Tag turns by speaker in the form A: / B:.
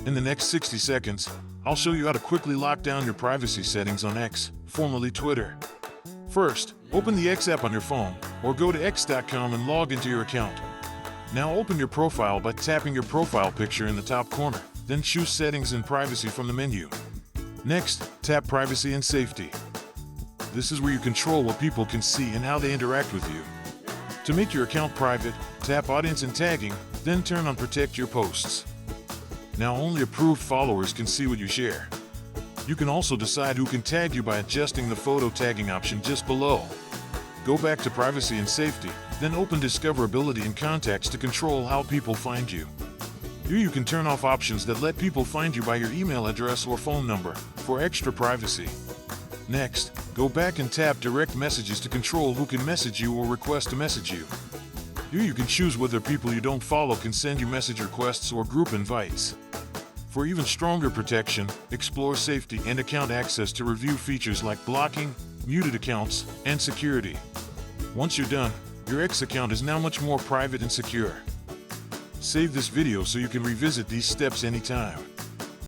A: In the next 60 seconds, I'll show you how to quickly lock down your privacy settings on X, formerly Twitter. First, open the X app on your phone, or go to x.com and log into your account. Now open your profile by tapping your profile picture in the top corner, then choose Settings and Privacy from the menu. Next, tap Privacy and Safety. This is where you control what people can see and how they interact with you. To make your account private, tap Audience and Tagging, then turn on Protect Your Posts. Now only approved followers can see what you share. You can also decide who can tag you by adjusting the photo tagging option just below. Go back to Privacy and Safety, then open Discoverability and Contacts to control how people find you. Here you can turn off options that let people find you by your email address or phone number, for extra privacy. Next, go back and tap Direct Messages to control who can message you or request to message you. Here you can choose whether people you don't follow can send you message requests or group invites. For even stronger protection, explore Safety and Account Access to review features like blocking, muted accounts, and security. Once you're done, your X account is now much more private and secure. Save this video so you can revisit these steps anytime.